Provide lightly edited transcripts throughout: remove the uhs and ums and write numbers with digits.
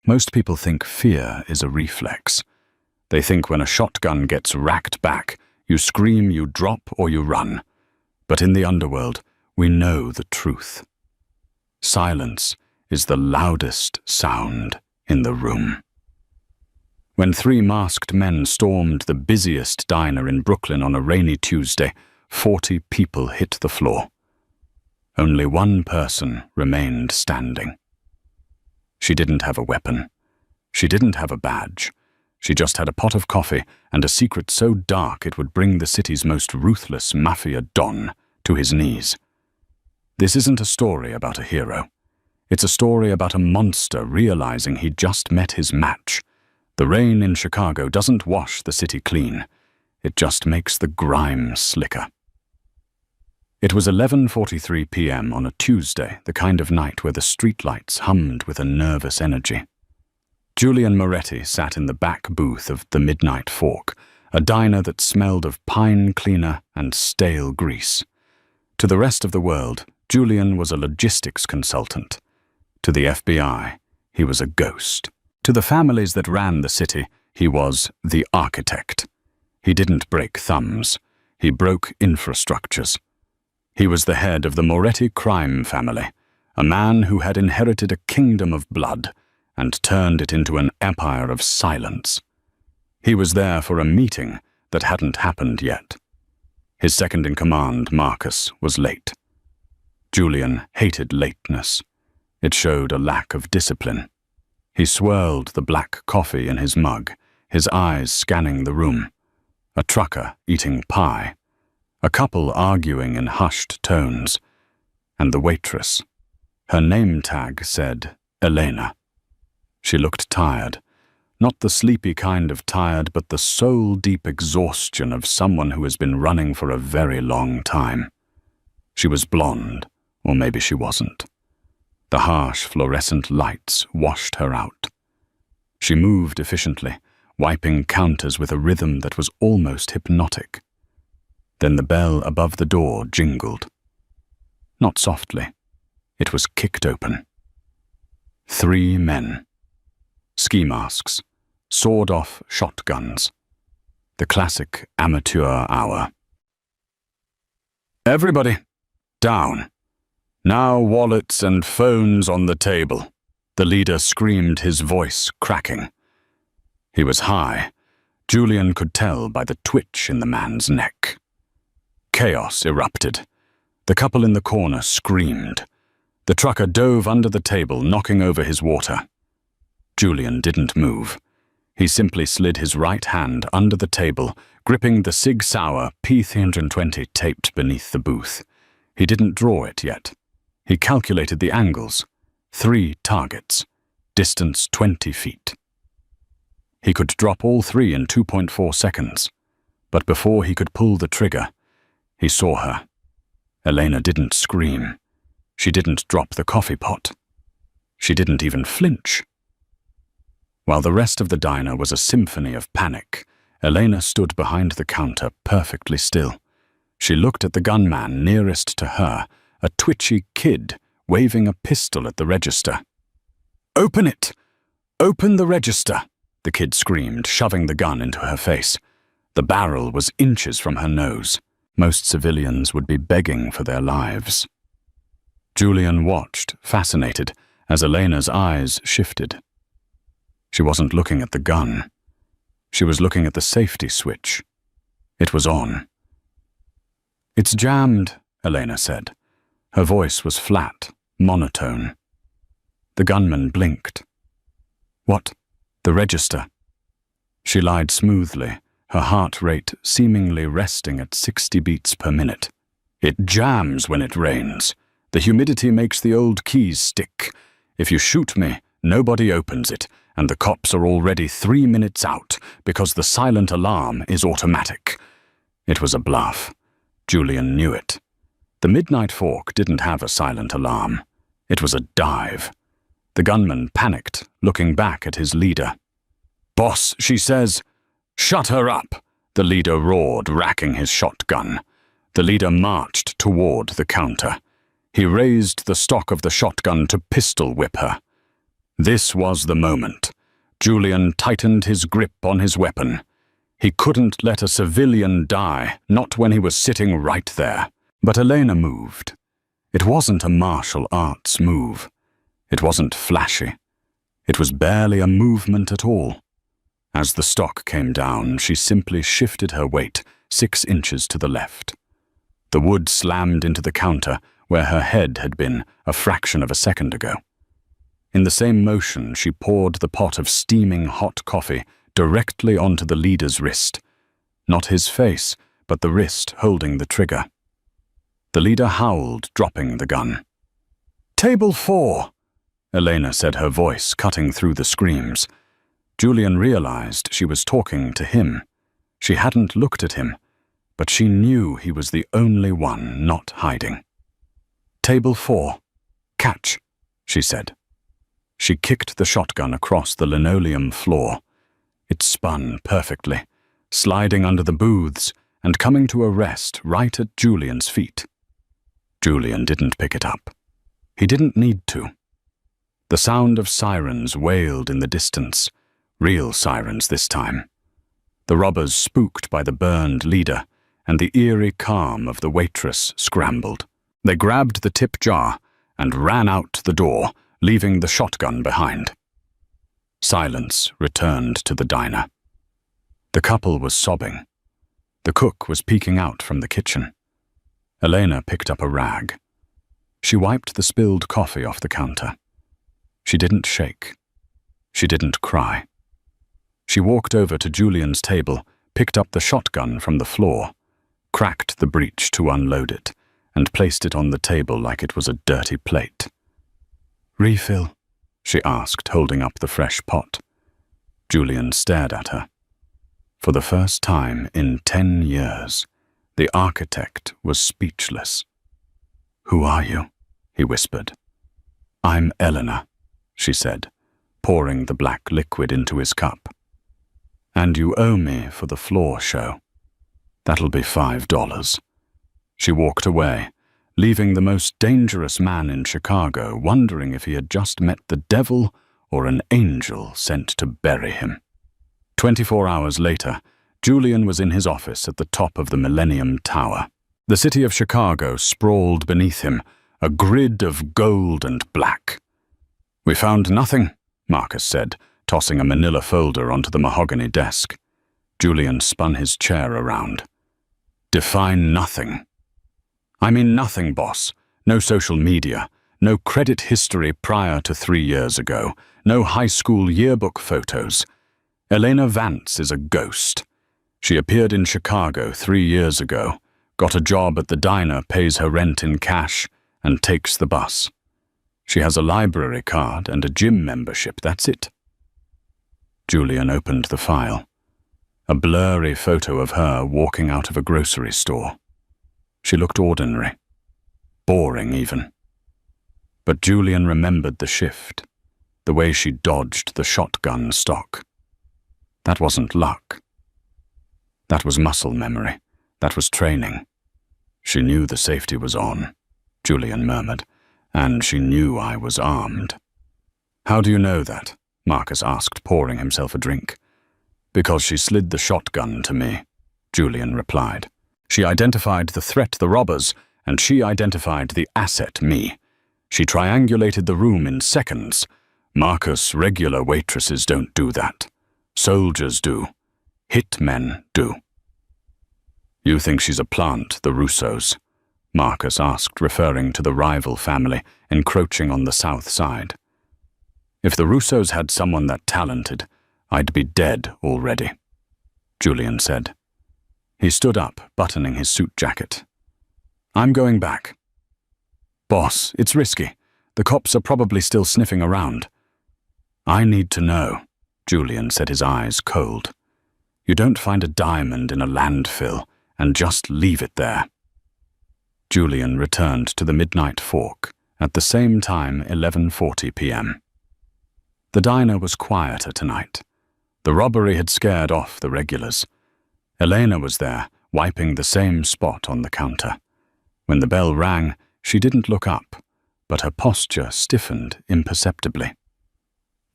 Most people think fear is a reflex. They think when a shotgun gets racked back, you scream, you drop, or you run. But in the underworld, we know the truth. Silence is the loudest sound in the room. When 3 masked men stormed the busiest diner in Brooklyn on a rainy Tuesday, 40 people hit the floor. Only one person remained standing. She didn't have a weapon. She didn't have a badge. She just had a pot of coffee and a secret so dark it would bring the city's most ruthless Mafia don to his knees. This isn't a story about a hero. It's a story about a monster realizing he'd just met his match. The rain in Chicago doesn't wash the city clean. It just makes the grime slicker. It was 11:43 p.m. on a Tuesday, the kind of night where the streetlights hummed with a nervous energy. Julian Moretti sat in the back booth of the Midnight Fork, a diner that smelled of pine cleaner and stale grease. To the rest of the world, Julian was a logistics consultant. To the FBI, he was a ghost. To the families that ran the city, he was the architect. He didn't break thumbs. He broke infrastructures. He was the head of the Moretti crime family, a man who had inherited a kingdom of blood and turned it into an empire of silence. He was there for a meeting that hadn't happened yet. His second-in-command, Marcus, was late. Julian hated lateness. It showed a lack of discipline. He swirled the black coffee in his mug, his eyes scanning the room. A trucker eating pie. A couple arguing in hushed tones. And the waitress. Her name tag said Elena. She looked tired. Not the sleepy kind of tired, but the soul-deep exhaustion of someone who has been running for a very long time. She was blonde, or maybe she wasn't. The harsh fluorescent lights washed her out. She moved efficiently, wiping counters with a rhythm that was almost hypnotic. Then the bell above the door jingled. Not softly. It was kicked open. 3 men. Ski masks. Sawed-off shotguns. The classic amateur hour. Everybody, down. Now wallets and phones on the table. The leader screamed, his voice cracking. He was high. Julian could tell by the twitch in the man's neck. Chaos erupted. The couple in the corner screamed. The trucker dove under the table, knocking over his water. Julian didn't move. He simply slid his right hand under the table, gripping the Sig Sauer P320 taped beneath the booth. He didn't draw it yet. He calculated the angles. 3 targets. Distance 20 feet. He could drop all 3 in 2.4 seconds. But before he could pull the trigger, he saw her. Elena didn't scream. She didn't drop the coffee pot. She didn't even flinch. While the rest of the diner was a symphony of panic, Elena stood behind the counter perfectly still. She looked at the gunman nearest to her, a twitchy kid waving a pistol at the register. "Open it! Open the register!" the kid screamed, shoving the gun into her face. The barrel was inches from her nose. Most civilians would be begging for their lives. Julian watched, fascinated, as Elena's eyes shifted. She wasn't looking at the gun. She was looking at the safety switch. It was on. "It's jammed," Elena said. Her voice was flat, monotone. The gunman blinked. "What? The register?" She lied smoothly, her heart rate seemingly resting at 60 beats per minute. "It jams when it rains. The humidity makes the old keys stick. If you shoot me, nobody opens it, and the cops are already 3 minutes out because the silent alarm is automatic." It was a bluff. Julian knew it. The Midnight Fork didn't have a silent alarm. It was a dive. The gunman panicked, looking back at his leader. "Boss, she says." "Shut her up," the leader roared, racking his shotgun. The leader marched toward the counter. He raised the stock of the shotgun to pistol whip her. This was the moment. Julian tightened his grip on his weapon. He couldn't let a civilian die, not when he was sitting right there. But Elena moved. It wasn't a martial arts move. It wasn't flashy. It was barely a movement at all. As the stock came down, she simply shifted her weight 6 inches to the left. The wood slammed into the counter where her head had been a fraction of a second ago. In the same motion, she poured the pot of steaming hot coffee directly onto the leader's wrist. Not his face, but the wrist holding the trigger. The leader howled, dropping the gun. "Table 4!" Elena said, her voice cutting through the screams. Julian realized she was talking to him. She hadn't looked at him, but she knew he was the only one not hiding. "Table 4. Catch," she said. She kicked the shotgun across the linoleum floor. It spun perfectly, sliding under the booths and coming to a rest right at Julian's feet. Julian didn't pick it up. He didn't need to. The sound of sirens wailed in the distance, real sirens this time. The robbers, spooked by the burned leader, and the eerie calm of the waitress, scrambled. They grabbed the tip jar and ran out the door, leaving the shotgun behind. Silence returned to the diner. The couple was sobbing. The cook was peeking out from the kitchen. Elena picked up a rag. She wiped the spilled coffee off the counter. She didn't shake. She didn't cry. She walked over to Julian's table, picked up the shotgun from the floor, cracked the breech to unload it, and placed it on the table like it was a dirty plate. "Refill?" she asked, holding up the fresh pot. Julian stared at her. For the first time in 10 years, the architect was speechless. "Who are you?" he whispered. "I'm Eleanor," she said, pouring the black liquid into his cup. "And you owe me for the floor show. That'll be $5. She walked away, leaving the most dangerous man in Chicago wondering if he had just met the devil or an angel sent to bury him. 24 hours later, Julian was in his office at the top of the Millennium Tower. The city of Chicago sprawled beneath him, a grid of gold and black. "We found nothing," Marcus said, tossing a manila folder onto the mahogany desk. Julian spun his chair around. "Define nothing." "I mean nothing, boss. No social media, no credit history prior to 3 years ago, no high school yearbook photos. Elena Vance is a ghost. She appeared in Chicago 3 years ago, got a job at the diner, pays her rent in cash, and takes the bus. She has a library card and a gym membership, that's it." Julian opened the file. A blurry photo of her walking out of a grocery store. She looked ordinary. Boring, even. But Julian remembered the shift, the way she dodged the shotgun stock. That wasn't luck. That was muscle memory. That was training. "She knew the safety was on," Julian murmured, "and she knew I was armed." "How do you know that?" Marcus asked, pouring himself a drink. "Because she slid the shotgun to me," Julian replied. "She identified the threat, the robbers, and she identified the asset, me. She triangulated the room in seconds. Marcus, regular waitresses don't do that. Soldiers do. Hitmen do." "You think she's a plant, the Russos?" Marcus asked, referring to the rival family encroaching on the south side. "If the Russos had someone that talented, I'd be dead already," Julian said. He stood up, buttoning his suit jacket. "I'm going back." "Boss, it's risky. The cops are probably still sniffing around." "I need to know," Julian said, his eyes cold. "You don't find a diamond in a landfill and just leave it there." Julian returned to the Midnight Fork at the same time, 11:40 p.m. The diner was quieter tonight. The robbery had scared off the regulars. Elena was there, wiping the same spot on the counter. When the bell rang, she didn't look up, but her posture stiffened imperceptibly.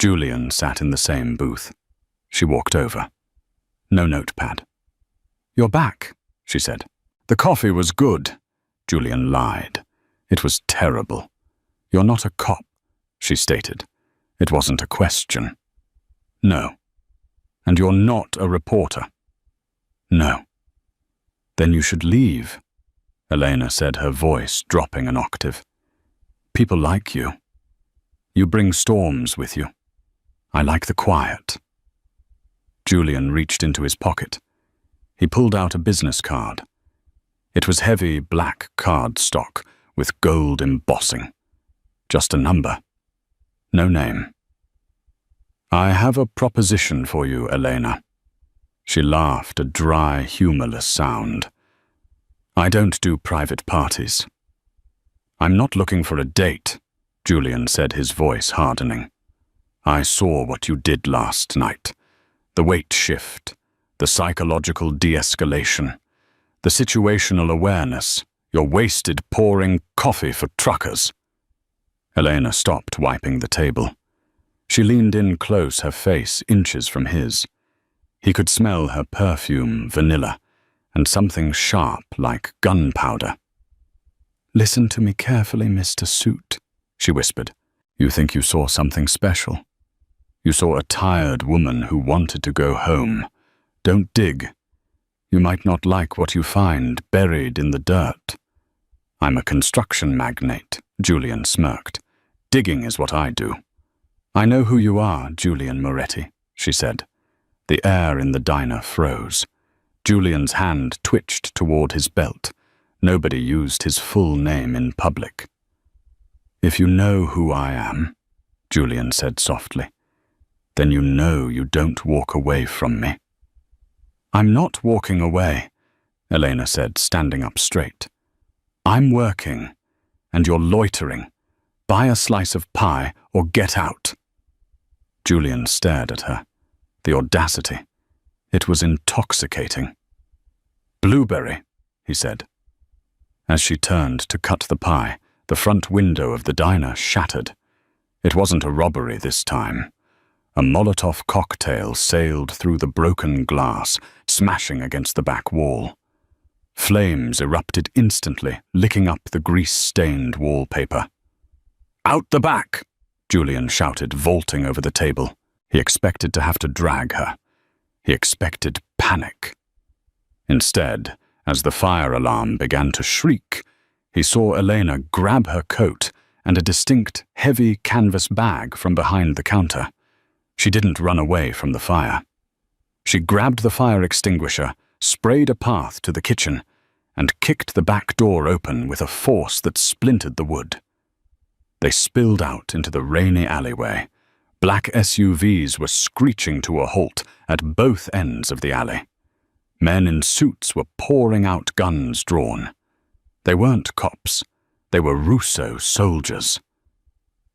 Julian sat in the same booth. She walked over. No notepad. "You're back," she said. "The coffee was good." Julian lied. It was terrible. "You're not a cop," she stated. It wasn't a question. "No." "And you're not a reporter." "No." "Then you should leave," Elena said, her voice dropping an octave. "People like you. You bring storms with you. I like the quiet." Julian reached into his pocket. He pulled out a business card. It was heavy black cardstock with gold embossing. Just a number. No name. "I have a proposition for you, Elena." She laughed, a dry, humorless sound. "I don't do private parties." "I'm not looking for a date," Julian said, his voice hardening. "I saw what you did last night. The weight shift, the psychological de-escalation, the situational awareness. You're wasted pouring coffee for truckers." Elena stopped wiping the table. She leaned in close, her face inches from his. He could smell her perfume, vanilla, and something sharp like gunpowder. "Listen to me carefully, Mr. Suit," she whispered. "You think you saw something special? You saw a tired woman who wanted to go home. Don't dig. You might not like what you find buried in the dirt." "I'm a construction magnate," Julian smirked. "Digging is what I do." "I know who you are, Julian Moretti," she said. The air in the diner froze. Julian's hand twitched toward his belt. Nobody used his full name in public. "If you know who I am," Julian said softly, "then you know you don't walk away from me." "I'm not walking away," Elena said, standing up straight. "I'm working, and you're loitering. Buy a slice of pie or get out." Julian stared at her. The audacity. It was intoxicating. "Blueberry," he said. As she turned to cut the pie, the front window of the diner shattered. It wasn't a robbery this time. A Molotov cocktail sailed through the broken glass, smashing against the back wall. Flames erupted instantly, licking up the grease-stained wallpaper. "Out the back!" Julian shouted, vaulting over the table. He expected to have to drag her. He expected panic. Instead, as the fire alarm began to shriek, he saw Elena grab her coat and a distinct, heavy canvas bag from behind the counter. She didn't run away from the fire. She grabbed the fire extinguisher, sprayed a path to the kitchen, and kicked the back door open with a force that splintered the wood. They spilled out into the rainy alleyway. Black SUVs were screeching to a halt at both ends of the alley. Men in suits were pouring out, guns drawn. They weren't cops. They were Russo soldiers.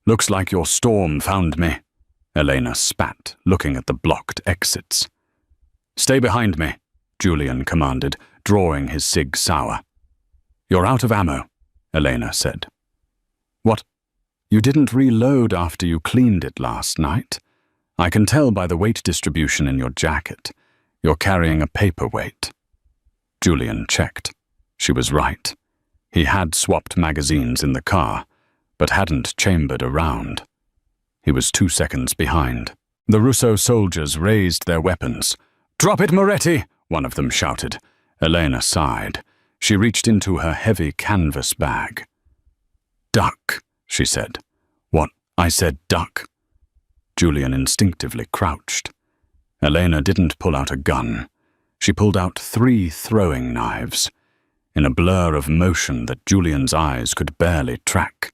"Looks like your storm found me," Elena spat, looking at the blocked exits. "Stay behind me," Julian commanded, drawing his Sig Sauer. "You're out of ammo," Elena said. "What? You didn't reload after you cleaned it last night? I can tell by the weight distribution in your jacket. You're carrying a paperweight." Julian checked. She was right. He had swapped magazines in the car, but hadn't chambered a round. He was 2 seconds behind. The Russo soldiers raised their weapons. "Drop it, Moretti!" one of them shouted. Elena sighed. She reached into her heavy canvas bag. "Duck," she said. "What? I said duck." Julian instinctively crouched. Elena didn't pull out a gun. She pulled out 3 throwing knives. In a blur of motion that Julian's eyes could barely track,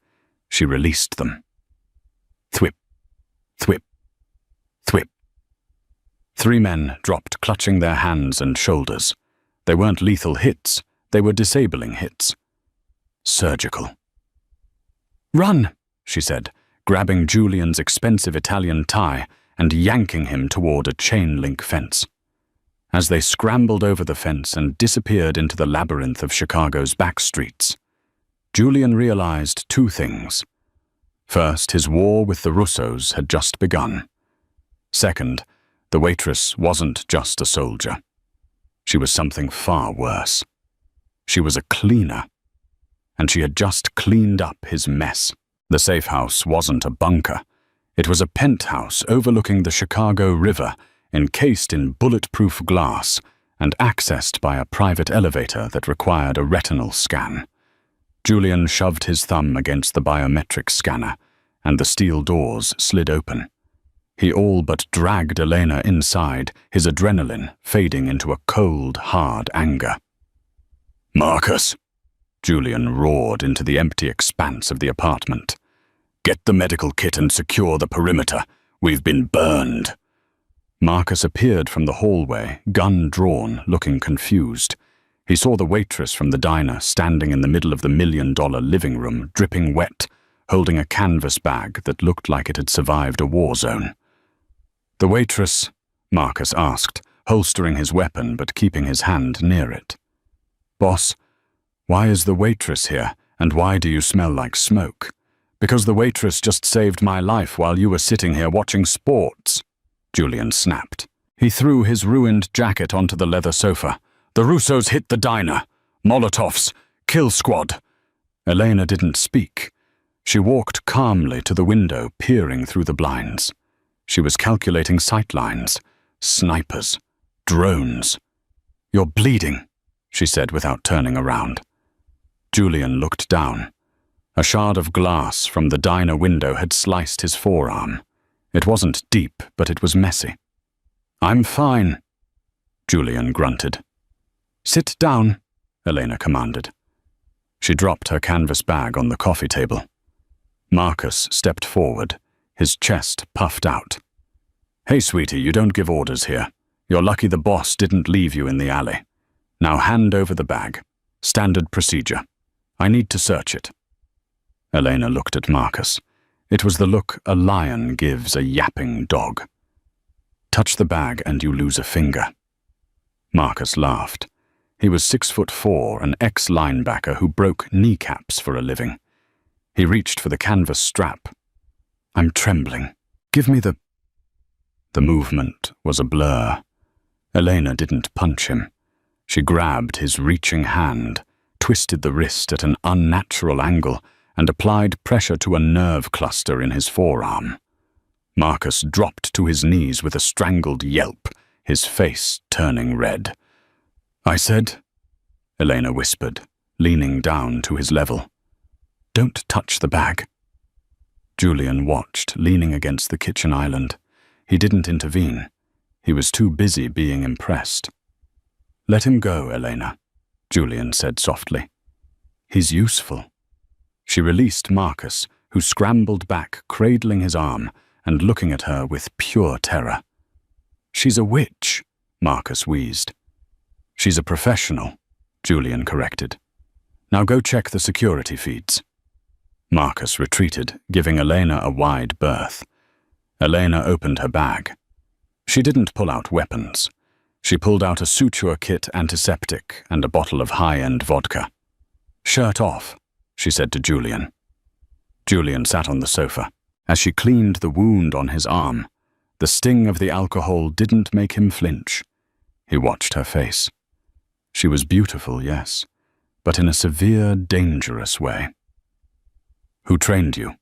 she released them. Thwip, thwip, thwip. 3 men dropped, clutching their hands and shoulders. They weren't lethal hits. They were disabling hits. Surgical. "Run," she said, grabbing Julian's expensive Italian tie and yanking him toward a chain-link fence. As they scrambled over the fence and disappeared into the labyrinth of Chicago's back streets, Julian realized 2 things. First, his war with the Russos had just begun. Second, the waitress wasn't just a soldier. She was something far worse. She was a cleaner, and she had just cleaned up his mess. The safe house wasn't a bunker. It was a penthouse overlooking the Chicago River, encased in bulletproof glass and accessed by a private elevator that required a retinal scan. Julian shoved his thumb against the biometric scanner, and the steel doors slid open. He all but dragged Elena inside, his adrenaline fading into a cold, hard anger. "Marcus!" Julian roared into the empty expanse of the apartment. "Get the medical kit and secure the perimeter. We've been burned." Marcus appeared from the hallway, gun drawn, looking confused. He saw the waitress from the diner standing in the middle of the $1 million living room, dripping wet, holding a canvas bag that looked like it had survived a war zone. "The waitress?" Marcus asked, holstering his weapon but keeping his hand near it. "Boss, why is the waitress here, and why do you smell like smoke?" "Because the waitress just saved my life while you were sitting here watching sports," Julian snapped. He threw his ruined jacket onto the leather sofa. "The Russos hit the diner. Molotovs. Kill squad." Elena didn't speak. She walked calmly to the window, peering through the blinds. She was calculating sightlines. Snipers. Drones. "You're bleeding," she said without turning around. Julian looked down. A shard of glass from the diner window had sliced his forearm. It wasn't deep, but it was messy. "I'm fine," Julian grunted. "Sit down," Elena commanded. She dropped her canvas bag on the coffee table. Marcus stepped forward, his chest puffed out. "Hey, sweetie, you don't give orders here. You're lucky the boss didn't leave you in the alley. Now hand over the bag. Standard procedure. I need to search it." Elena looked at Marcus. It was the look a lion gives a yapping dog. "Touch the bag and you lose a finger." Marcus laughed. He was 6'4", an ex-linebacker who broke kneecaps for a living. He reached for the canvas strap. "I'm trembling. Give me the—" The movement was a blur. Elena didn't punch him. She grabbed his reaching hand, twisted the wrist at an unnatural angle, and applied pressure to a nerve cluster in his forearm. Marcus dropped to his knees with a strangled yelp, his face turning red. "I said," Elena whispered, leaning down to his level. "Don't touch the bag." Julian watched, leaning against the kitchen island. He didn't intervene. He was too busy being impressed. "Let him go, Elena," Julian said softly. "He's useful." She released Marcus, who scrambled back, cradling his arm and looking at her with pure terror. "She's a witch," Marcus wheezed. "She's a professional," Julian corrected. "Now go check the security feeds." Marcus retreated, giving Elena a wide berth. Elena opened her bag. She didn't pull out weapons. She pulled out a suture kit antiseptic and a bottle of high-end vodka. "Shirt off," she said to Julian. Julian sat on the sofa. As she cleaned the wound on his arm, the sting of the alcohol didn't make him flinch. He watched her face. She was beautiful, yes, but in a severe, dangerous way. "Who trained you?"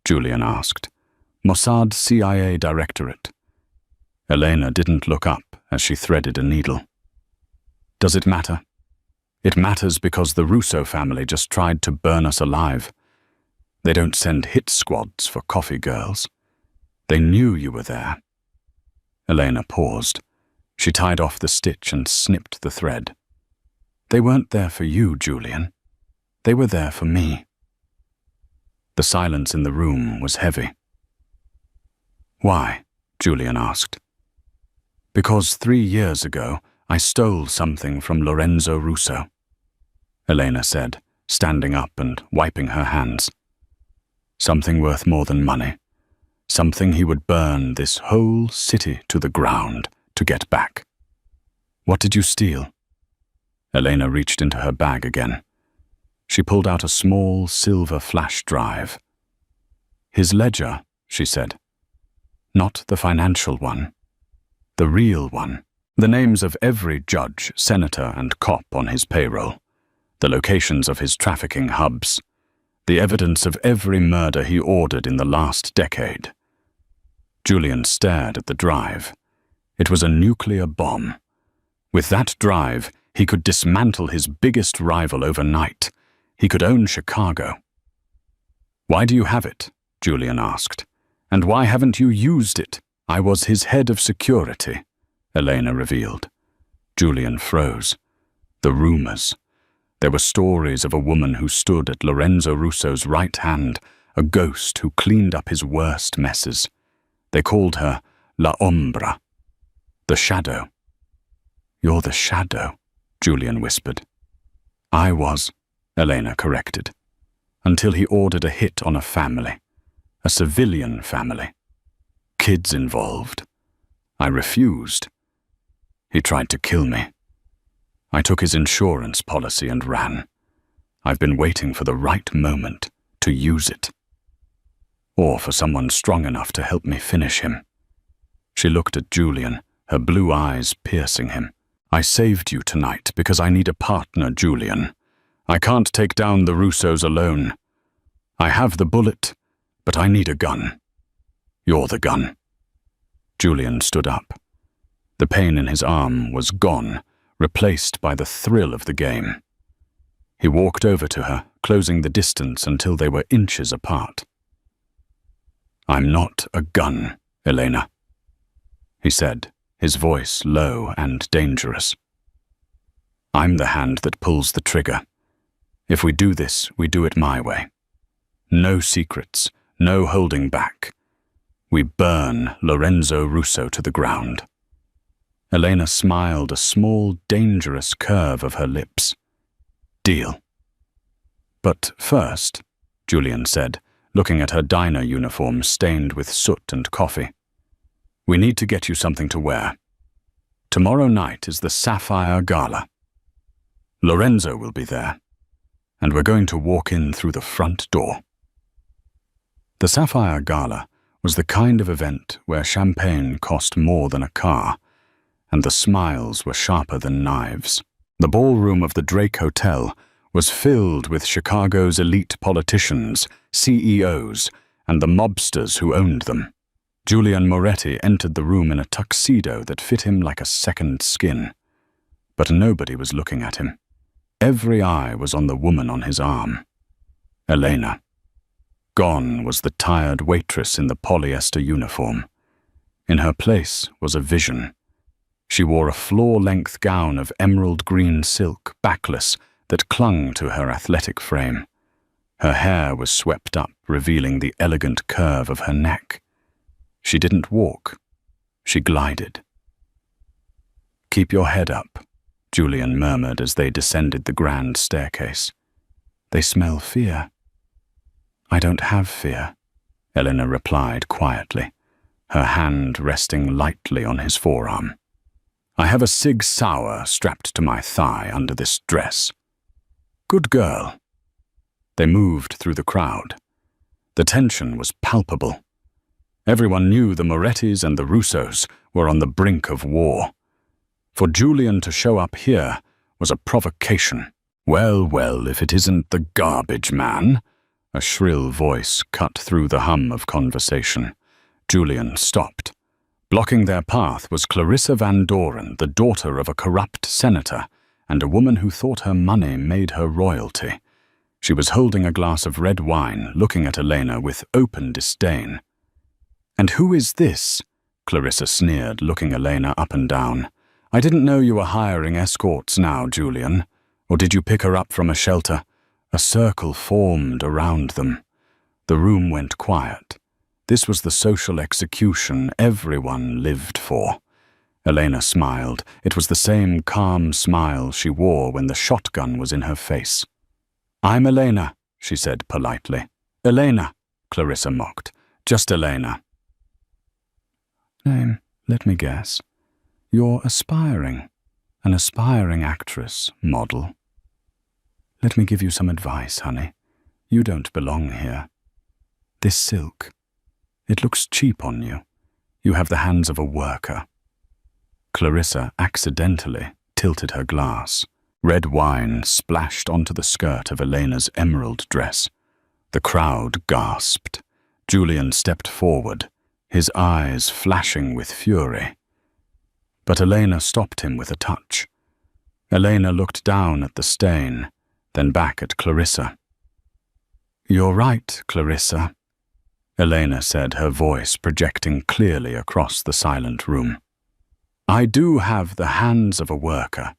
Julian asked. "Mossad CIA Directorate." Elena didn't look up as she threaded a needle. "Does it matter?" "It matters because the Russo family just tried to burn us alive. They don't send hit squads for coffee girls. They knew you were there." Elena paused. She tied off the stitch and snipped the thread. "They weren't there for you, Julian. They were there for me." The silence in the room was heavy. "Why?" Julian asked. "Because 3 years ago, I stole something from Lorenzo Russo," Elena said, standing up and wiping her hands. "Something worth more than money. Something he would burn this whole city to the ground to get back." "What did you steal?" Elena reached into her bag again. She pulled out a small silver flash drive. His ledger, she said. Not the financial one. The real one. The names of every judge, senator, and cop on his payroll. The locations of his trafficking hubs. The evidence of every murder he ordered in the last decade. Julian stared at the drive. It was a nuclear bomb. With that drive, he could dismantle his biggest rival overnight. He could own Chicago. "Why do you have it?" Julian asked. "And why haven't you used it?" "I was his head of security," Elena revealed. Julian froze. The rumors. There were stories of a woman who stood at Lorenzo Russo's right hand, a ghost who cleaned up his worst messes. They called her La Ombra, the shadow. "You're the shadow," Julian whispered. "I was," Elena corrected, "until he ordered a hit on a family, a civilian family. Kids involved. I refused. He tried to kill me. I took his insurance policy and ran. I've been waiting for the right moment to use it. Or for someone strong enough to help me finish him." She looked at Julian, her blue eyes piercing him. "I saved you tonight because I need a partner, Julian. I can't take down the Russos alone. I have the bullet, but I need a gun. You're the gun." Julian stood up. The pain in his arm was gone, replaced by the thrill of the game. He walked over to her, closing the distance until they were inches apart. "I'm not a gun, Elena," he said, his voice low and dangerous. "I'm the hand that pulls the trigger. If we do this, we do it my way. No secrets, no holding back. We burn Lorenzo Russo to the ground." Elena smiled, a small, dangerous curve of her lips. "Deal." "But first," Julian said, looking at her diner uniform stained with soot and coffee, "we need to get you something to wear. Tomorrow night is the Sapphire Gala. Lorenzo will be there, and we're going to walk in through the front door." The Sapphire Gala was the kind of event where champagne cost more than a car, and the smiles were sharper than knives. The ballroom of the Drake Hotel was filled with Chicago's elite politicians, CEOs, and the mobsters who owned them. Julian Moretti entered the room in a tuxedo that fit him like a second skin. But nobody was looking at him. Every eye was on the woman on his arm. Elena. Gone was the tired waitress in the polyester uniform. In her place was a vision. She wore a floor-length gown of emerald green silk, backless, that clung to her athletic frame. Her hair was swept up, revealing the elegant curve of her neck. She didn't walk. She glided. "Keep your head up," Julian murmured as they descended the grand staircase. "They smell fear." "I don't have fear," Elena replied quietly, her hand resting lightly on his forearm. "I have a Sig Sauer strapped to my thigh under this dress." "Good girl." They moved through the crowd. The tension was palpable. Everyone knew the Morettis and the Russos were on the brink of war. For Julian to show up here was a provocation. "Well, well, if it isn't the garbage man," a shrill voice cut through the hum of conversation. Julian stopped. Blocking their path was Clarissa Van Doren, the daughter of a corrupt senator, and a woman who thought her money made her royalty. She was holding a glass of red wine, looking at Elena with open disdain. "And who is this?" Clarissa sneered, looking Elena up and down. "I didn't know you were hiring escorts now, Julian. Or did you pick her up from a shelter?" A circle formed around them. The room went quiet. This was the social execution everyone lived for. Elena smiled. It was the same calm smile she wore when the shotgun was in her face. "I'm Elena," she said politely. "Elena," Clarissa mocked. "Just Elena." "Name, let me guess. You're aspiring. An aspiring actress, model. Let me give you some advice, honey. You don't belong here. This silk. It looks cheap on you. You have the hands of a worker. Clarissa accidentally tilted her glass. Red wine splashed onto the skirt of Elena's emerald dress. The crowd gasped. Julian stepped forward, his eyes flashing with fury. But Elena stopped him with a touch. Elena looked down at the stain, then back at Clarissa. "You're right, Clarissa," Elena said, her voice projecting clearly across the silent room. "I do have the hands of a worker.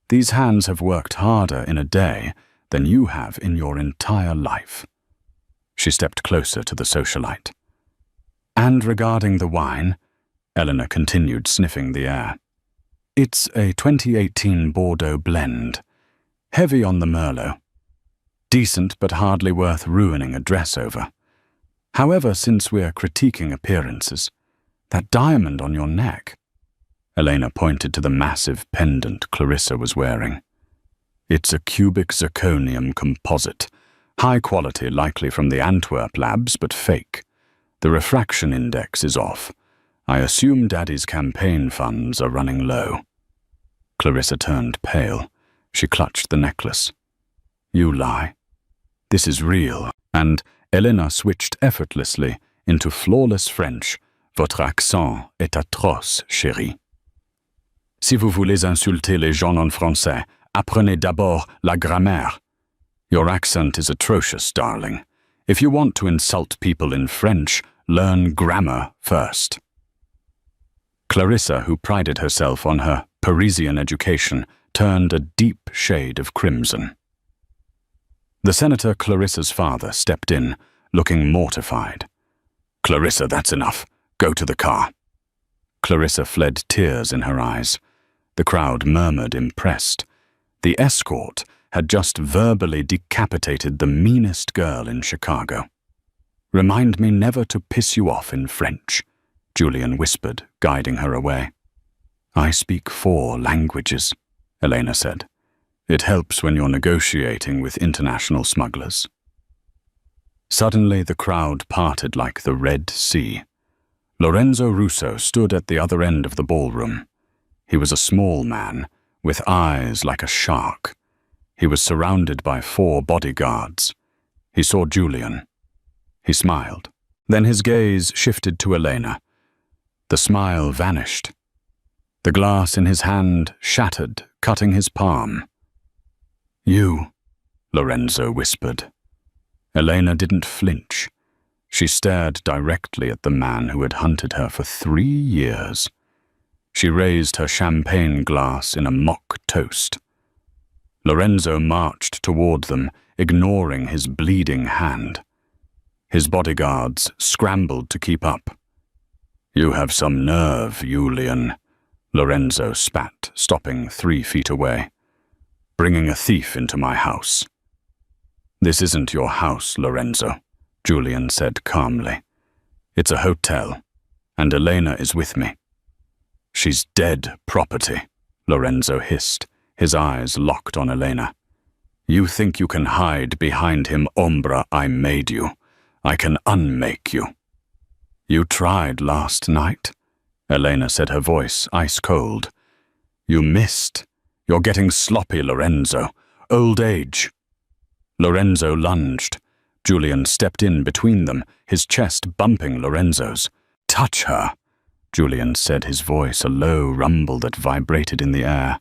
These hands have worked harder in a day than you have in your entire life." She stepped closer to the socialite. "And regarding the wine," Eleanor continued, sniffing the air, "it's a 2018 Bordeaux blend, heavy on the Merlot. Decent, but hardly worth ruining a dress over. However, since we're critiquing appearances, that diamond on your neck..." Elena pointed to the massive pendant Clarissa was wearing. "It's a cubic zirconium composite, high quality, likely from the Antwerp labs, but fake. The refraction index is off. I assume Daddy's campaign funds are running low." Clarissa turned pale. She clutched the necklace. "You lie. This is real." And Elena switched effortlessly into flawless French. "Votre accent est atroce, chérie. Si vous voulez insulter les gens en français, apprenez d'abord la grammaire. Your accent is atrocious, darling. If you want to insult people in French, learn grammar first." Clarissa, who prided herself on her Parisian education, turned a deep shade of crimson. The Senator Clarissa's father stepped in, looking mortified. "Clarissa, that's enough. Go to the car." Clarissa fled, tears in her eyes. The crowd murmured, impressed. The escort had just verbally decapitated the meanest girl in Chicago. "Remind me never to piss you off in French," Julian whispered, guiding her away. "I speak 4 languages," Elena said. "It helps when you're negotiating with international smugglers." Suddenly the crowd parted like the Red Sea. Lorenzo Russo stood at the other end of the ballroom. He was a small man, with eyes like a shark. He was surrounded by 4 bodyguards. He saw Julian. He smiled. Then his gaze shifted to Elena. The smile vanished. The glass in his hand shattered, cutting his palm. "You," Lorenzo whispered. Elena didn't flinch. She stared directly at the man who had hunted her for 3 years. She raised her champagne glass in a mock toast. Lorenzo marched toward them, ignoring his bleeding hand. His bodyguards scrambled to keep up. "You have some nerve, Julian," Lorenzo spat, stopping 3 feet away. "Bringing a thief into my house." "This isn't your house, Lorenzo," Julian said calmly. "It's a hotel, and Elena is with me." "She's dead property," Lorenzo hissed, his eyes locked on Elena. "You think you can hide behind him, Ombra? I made you. I can unmake you." "You tried last night," Elena said, her voice ice cold. "You missed. You're getting sloppy, Lorenzo. Old age." Lorenzo lunged. Julian stepped in between them, his chest bumping Lorenzo's. "Touch her," Julian said, his voice a low rumble that vibrated in the air.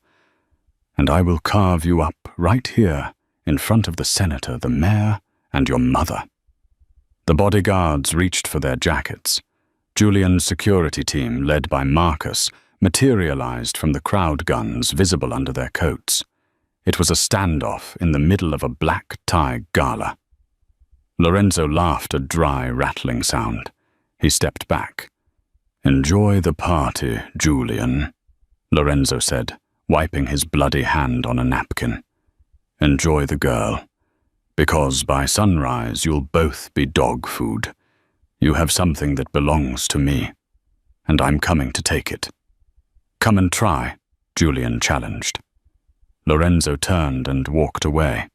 "And I will carve you up right here in front of the senator, the mayor, and your mother." The bodyguards reached for their jackets. Julian's security team, led by Marcus, materialized from the crowd guns visible under their coats. It was a standoff in the middle of a black tie gala. Lorenzo laughed a dry, rattling sound. He stepped back. "Enjoy the party, Julian," Lorenzo said, wiping his bloody hand on a napkin. "Enjoy the girl, because by sunrise you'll both be dog food. You have something that belongs to me, and I'm coming to take it." "Come and try," Julian challenged. Lorenzo turned and walked away.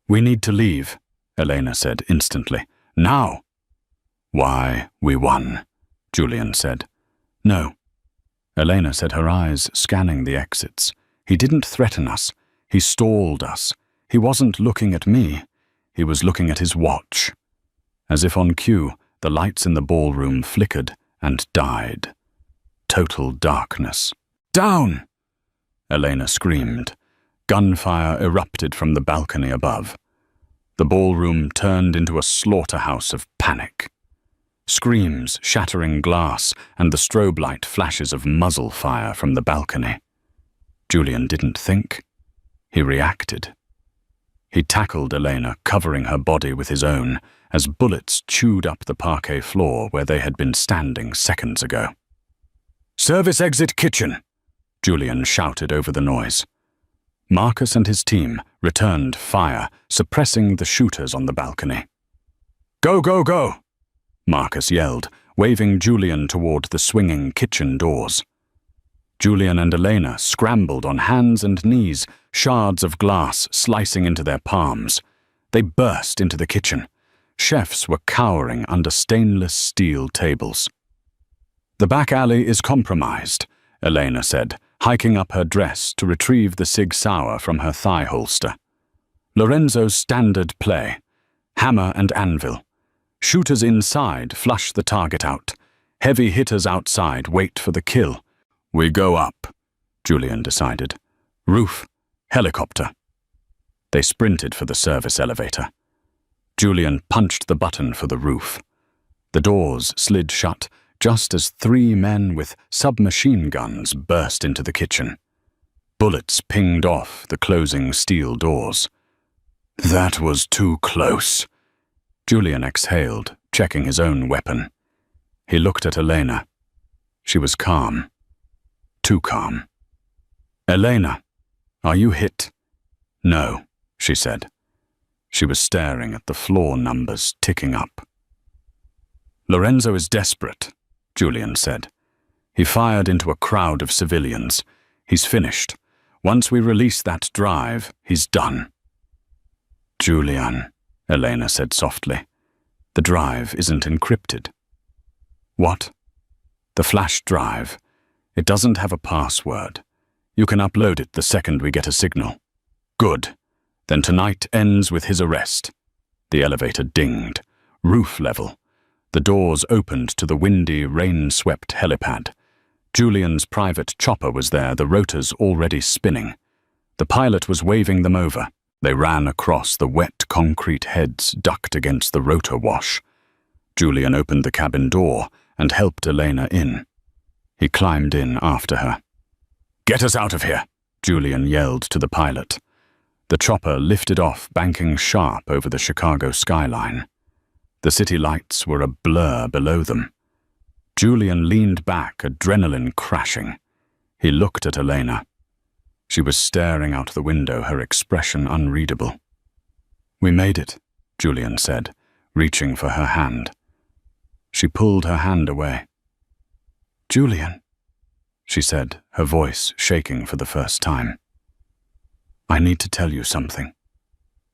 "We need to leave," Elena said instantly. "Now!" Why, we won, Julian said. No. Elena said, her eyes scanning the exits. He didn't threaten us. He stalled us. He wasn't looking at me. He was looking at his watch. As if on cue, the lights in the ballroom flickered and died. Total darkness. Down! Elena screamed. Gunfire erupted from the balcony above. The ballroom turned into a slaughterhouse of panic. Screams, shattering glass, and the strobe light flashes of muzzle fire from the balcony. Julian didn't think. He reacted. He tackled Elena, covering her body with his own, as bullets chewed up the parquet floor where they had been standing seconds ago. "Service exit kitchen!" Julian shouted over the noise. Marcus and his team returned fire, suppressing the shooters on the balcony. "Go, go, go!" Marcus yelled, waving Julian toward the swinging kitchen doors. Julian and Elena scrambled on hands and knees, shards of glass slicing into their palms. They burst into the kitchen. Chefs were cowering under stainless steel tables. "The back alley is compromised," Elena said, hiking up her dress to retrieve the Sig Sauer from her thigh holster. "Lorenzo's standard play. Hammer and anvil. Shooters inside flush the target out. Heavy hitters outside wait for the kill. We go up," Julian decided. "Roof, helicopter." They sprinted for the service elevator. Julian punched the button for the roof. The doors slid shut just as 3 men with submachine guns burst into the kitchen. Bullets pinged off the closing steel doors. "That was too close." Julian exhaled, checking his own weapon. He looked at Elena. She was calm. Too calm. "Elena, are you hit?" "No," she said. She was staring at the floor numbers ticking up. "Lorenzo is desperate," Julian said. "He fired into a crowd of civilians. He's finished. Once we release that drive, he's done." "Julian," Elena said softly, "the drive isn't encrypted." "What?" "The flash drive. It doesn't have a password. You can upload it the second we get a signal." "Good. Then tonight ends with his arrest." The elevator dinged. Roof level. The doors opened to the windy, rain-swept helipad. Julian's private chopper was there, the rotors already spinning. The pilot was waving them over. They ran across the wet concrete heads ducked against the rotor wash. Julian opened the cabin door and helped Elena in. He climbed in after her. "Get us out of here," Julian yelled to the pilot. The chopper lifted off, banking sharp over the Chicago skyline. The city lights were a blur below them. Julian leaned back, adrenaline crashing. He looked at Elena. She was staring out the window, her expression unreadable. "We made it," Julian said, reaching for her hand. She pulled her hand away. "Julian," she said, her voice shaking for the first time. "I need to tell you something."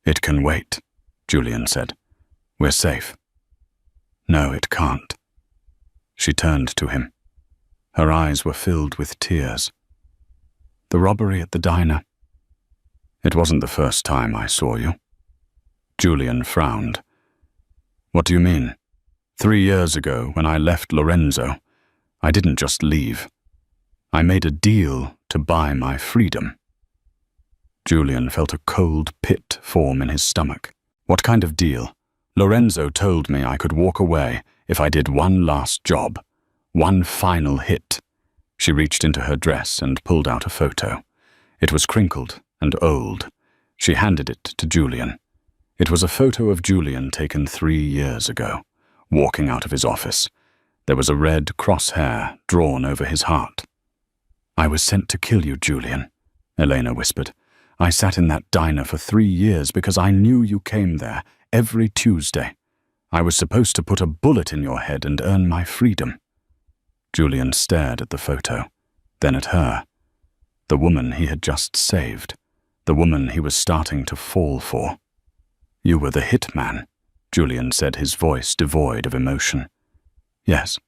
"It can wait," Julian said. "We're safe." "No, it can't." She turned to him. Her eyes were filled with tears. "The robbery at the diner. It wasn't the first time I saw you." Julian frowned. "What do you mean? 3 years ago, when I left Lorenzo, I didn't just leave. I made a deal to buy my freedom." Julian felt a cold pit form in his stomach. "What kind of deal?" "Lorenzo told me I could walk away if I did one last job, one final hit." She reached into her dress and pulled out a photo. It was crinkled and old. She handed it to Julian. It was a photo of Julian taken 3 years ago, walking out of his office. There was a red crosshair drawn over his heart. "I was sent to kill you, Julian," Elena whispered. "I sat in that diner for 3 years because I knew you came there every Tuesday. I was supposed to put a bullet in your head and earn my freedom." Julian stared at the photo, then at her. The woman he had just saved. The woman he was starting to fall for. "You were the hitman," Julian said, his voice devoid of emotion. Yes.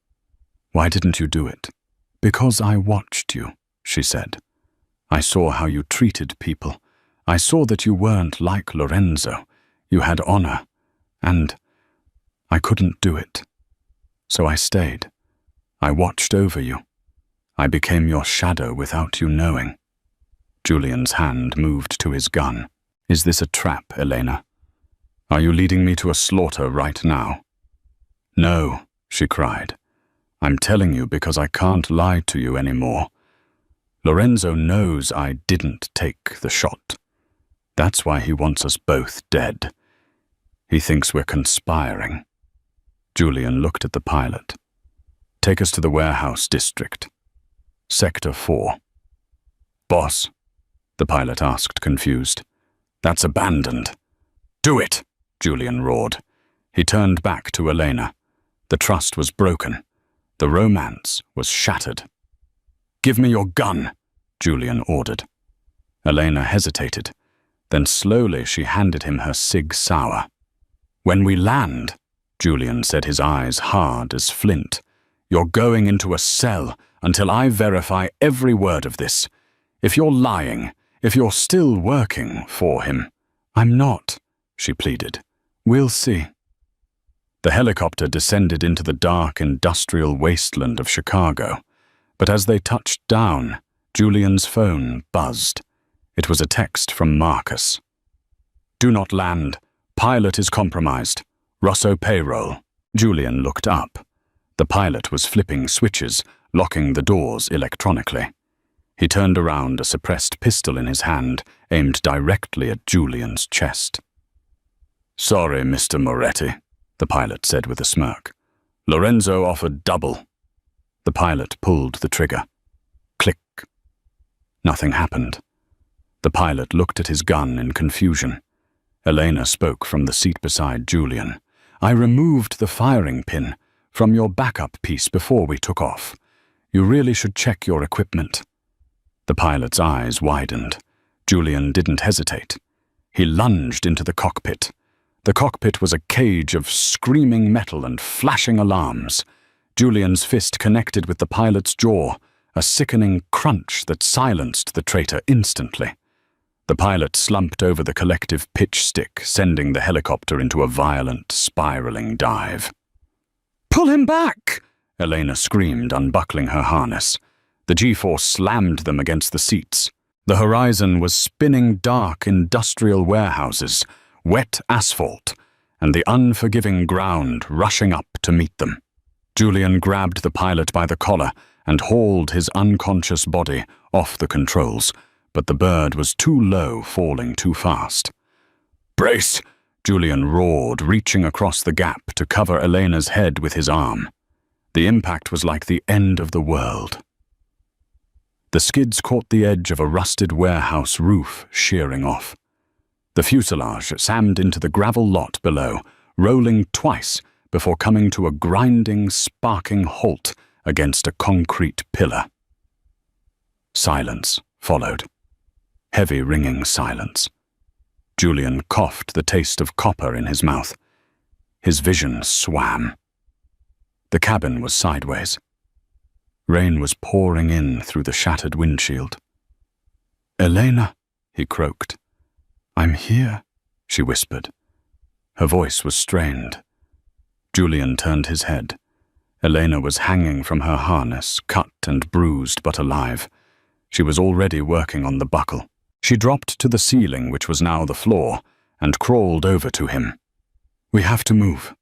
Why didn't you do it? Because I watched you, she said. I saw how you treated people. I saw that you weren't like Lorenzo. You had honor. And I couldn't do it. So I stayed. I watched over you. I became your shadow without you knowing. Julian's hand moved to his gun. Is this a trap, Elena? Are you leading me to a slaughter right now? No, she cried. I'm telling you because I can't lie to you anymore. Lorenzo knows I didn't take the shot. That's why he wants us both dead. He thinks we're conspiring. Julian looked at the pilot. Take us to the warehouse district. Sector 4. Boss, the pilot asked, confused. That's abandoned. Do it, Julian roared. He turned back to Elena. The trust was broken. The romance was shattered. Give me your gun, Julian ordered. Elena hesitated. Then slowly she handed him her Sig Sauer. When we land, Julian said, his eyes hard as flint, you're going into a cell until I verify every word of this. If you're lying, if you're still working for him. I'm not, she pleaded. We'll see. The helicopter descended into the dark industrial wasteland of Chicago, but as they touched down, Julian's phone buzzed. It was a text from Marcus. Do not land. Pilot is compromised. Rosso payroll. Julian looked up. The pilot was flipping switches, locking the doors electronically. He turned around, a suppressed pistol in his hand, aimed directly at Julian's chest. Sorry, Mr. Moretti, the pilot said with a smirk. Lorenzo offered double. The pilot pulled the trigger. Click. Nothing happened. The pilot looked at his gun in confusion. Elena spoke from the seat beside Julian. I removed the firing pin from your backup piece before we took off. You really should check your equipment. The pilot's eyes widened. Julian didn't hesitate. He lunged into the cockpit. The cockpit was a cage of screaming metal and flashing alarms. Julian's fist connected with the pilot's jaw, a sickening crunch that silenced the traitor instantly. The pilot slumped over the collective pitch stick, sending the helicopter into a violent, spiraling dive. Pull him back! Elena screamed, unbuckling her harness. The G-force slammed them against the seats. The horizon was spinning dark industrial warehouses, wet asphalt, and the unforgiving ground rushing up to meet them. Julian grabbed the pilot by the collar and hauled his unconscious body off the controls, but the bird was too low, falling too fast. Brace! Julian roared, reaching across the gap to cover Elena's head with his arm. The impact was like the end of the world. The skids caught the edge of a rusted warehouse roof, shearing off. The fuselage slammed into the gravel lot below, rolling twice before coming to a grinding, sparking halt against a concrete pillar. Silence followed. Heavy, ringing silence. Julian coughed, the taste of copper in his mouth. His vision swam. The cabin was sideways. Rain was pouring in through the shattered windshield. Elena, he croaked. I'm here, she whispered. Her voice was strained. Julian turned his head. Elena was hanging from her harness, cut and bruised but alive. She was already working on the buckle. She dropped to the ceiling, which was now the floor, and crawled over to him. We have to move,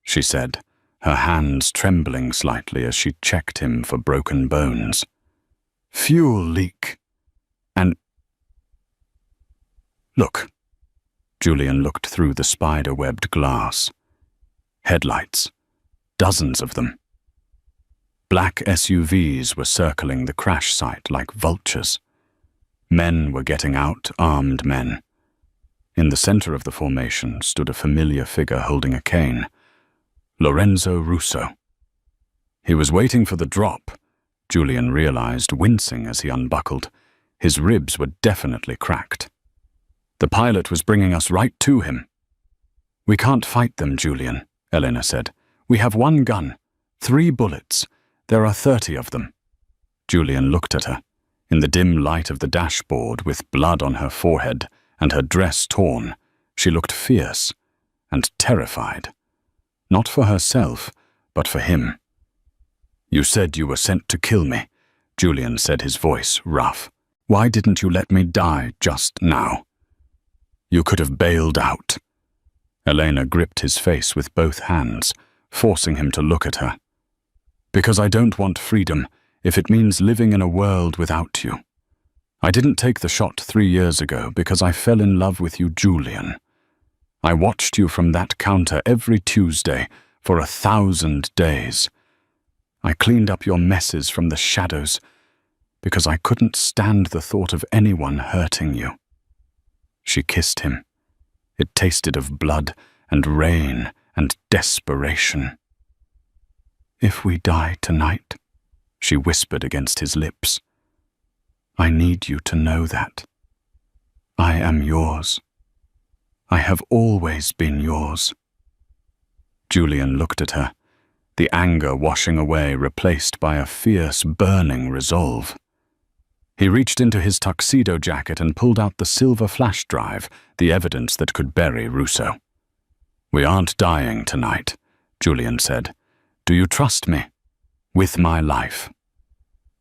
she said, her hands trembling slightly as she checked him for broken bones. Fuel leak. And... Look. Julian looked through the spider-webbed glass. Headlights. Dozens of them. Black SUVs were circling the crash site like vultures. Men were getting out, armed men. In the center of the formation stood a familiar figure holding a cane. Lorenzo Russo. He was waiting for the drop, Julian realized, wincing as he unbuckled. His ribs were definitely cracked. The pilot was bringing us right to him. We can't fight them, Julian, Elena said. We have one gun, 3 bullets. There are 30 of them. Julian looked at her. In the dim light of the dashboard, with blood on her forehead and her dress torn, she looked fierce and terrified. Not for herself, but for him. You said you were sent to kill me, Julian said, his voice rough. Why didn't you let me die just now? You could have bailed out. Elena gripped his face with both hands, forcing him to look at her. Because I don't want freedom if it means living in a world without you. I didn't take the shot 3 years ago because I fell in love with you, Julian. I watched you from that counter every Tuesday for 1,000 days. I cleaned up your messes from the shadows because I couldn't stand the thought of anyone hurting you. She kissed him. It tasted of blood and rain and desperation. If we die tonight, she whispered against his lips, I need you to know that. I am yours. I have always been yours. Julian looked at her, the anger washing away, replaced by a fierce, burning resolve. He reached into his tuxedo jacket and pulled out the silver flash drive, the evidence that could bury Russo. We aren't dying tonight, Julian said. Do you trust me? With my life.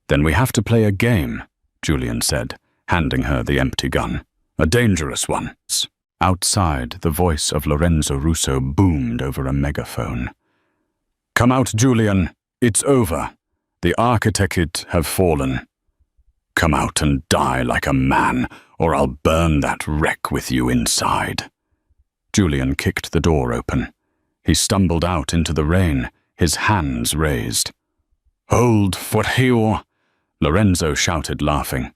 Then we have to play a game, Julian said, handing her the empty gun. A dangerous one. Outside, the voice of Lorenzo Russo boomed over a megaphone. Come out, Julian. It's over. The architect have fallen. Come out and die like a man, or I'll burn that wreck with you inside. Julian kicked the door open. He stumbled out into the rain, his hands raised. Hold for you, Lorenzo shouted, laughing.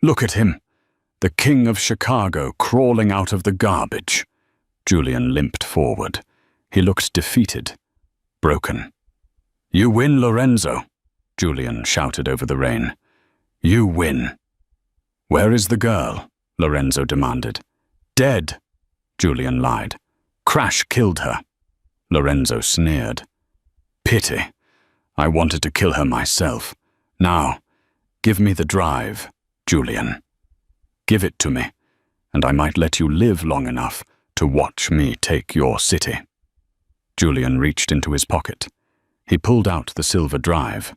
Look at him, the king of Chicago crawling out of the garbage. Julian limped forward. He looked defeated, broken. You win, Lorenzo, Julian shouted over the rain. You win. Where is the girl? Lorenzo demanded. Dead, Julian lied. Crash killed her. Lorenzo sneered. Pity. I wanted to kill her myself. Now, give me the drive, Julian. Give it to me, and I might let you live long enough to watch me take your city. Julian reached into his pocket. He pulled out the silver drive.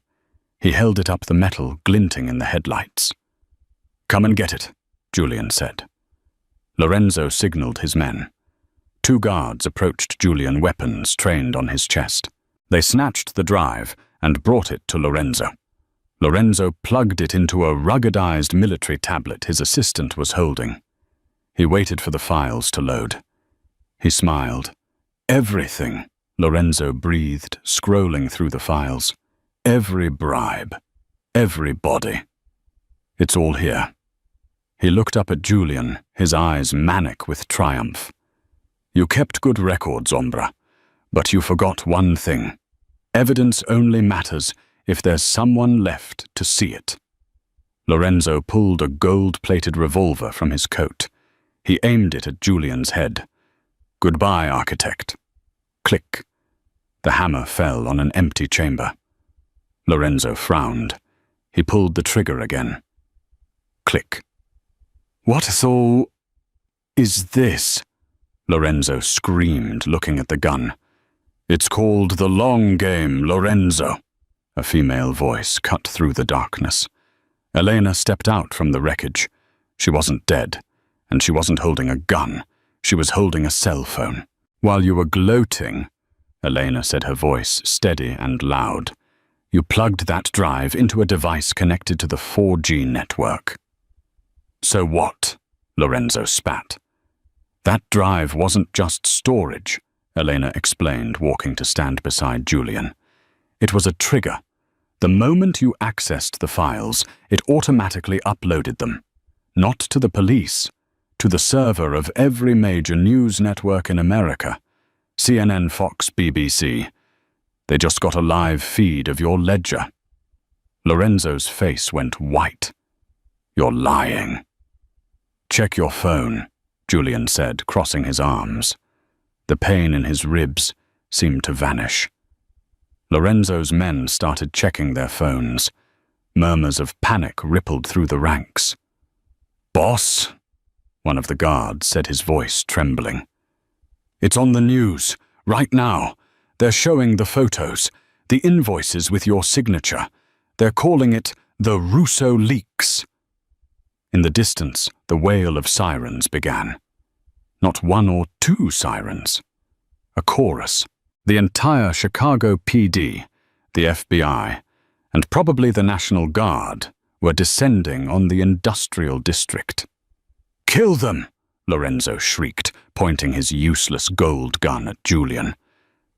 He held it up the metal, glinting in the headlights. Come and get it, Julian said. Lorenzo signaled his men. 2 guards approached Julian, weapons trained on his chest. They snatched the drive and brought it to Lorenzo. Lorenzo plugged it into a ruggedized military tablet his assistant was holding. He waited for the files to load. He smiled. Everything, Lorenzo breathed, scrolling through the files. Every bribe, every body. It's all here. He looked up at Julian, his eyes manic with triumph. You kept good records, Ombra, but you forgot one thing. Evidence only matters if there's someone left to see it. Lorenzo pulled a gold-plated revolver from his coat. He aimed it at Julian's head. Goodbye, architect. Click. The hammer fell on an empty chamber. Lorenzo frowned. He pulled the trigger again. Click. What so is this? Lorenzo screamed, looking at the gun. It's called the long game, Lorenzo. A female voice cut through the darkness. Elena stepped out from the wreckage. She wasn't dead, and she wasn't holding a gun. She was holding a cell phone. While you were gloating, Elena said, her voice steady and loud, you plugged that drive into a device connected to the 4G network. So what? Lorenzo spat. That drive wasn't just storage, Elena explained, walking to stand beside Julian. It was a trigger. The moment you accessed the files, it automatically uploaded them. Not to the police, to the server of every major news network in America. CNN, Fox, BBC. They just got a live feed of your ledger. Lorenzo's face went white. You're lying. Check your phone, Julian said, crossing his arms. The pain in his ribs seemed to vanish. Lorenzo's men started checking their phones. Murmurs of panic rippled through the ranks. "Boss," one of the guards said, his voice trembling. "It's on the news, right now. They're showing the photos, the invoices with your signature. They're calling it the Russo leaks." In the distance, the wail of sirens began. Not one or two sirens. A chorus. The entire Chicago PD, the FBI, and probably the National Guard were descending on the industrial district. "Kill them!" Lorenzo shrieked, pointing his useless gold gun at Julian.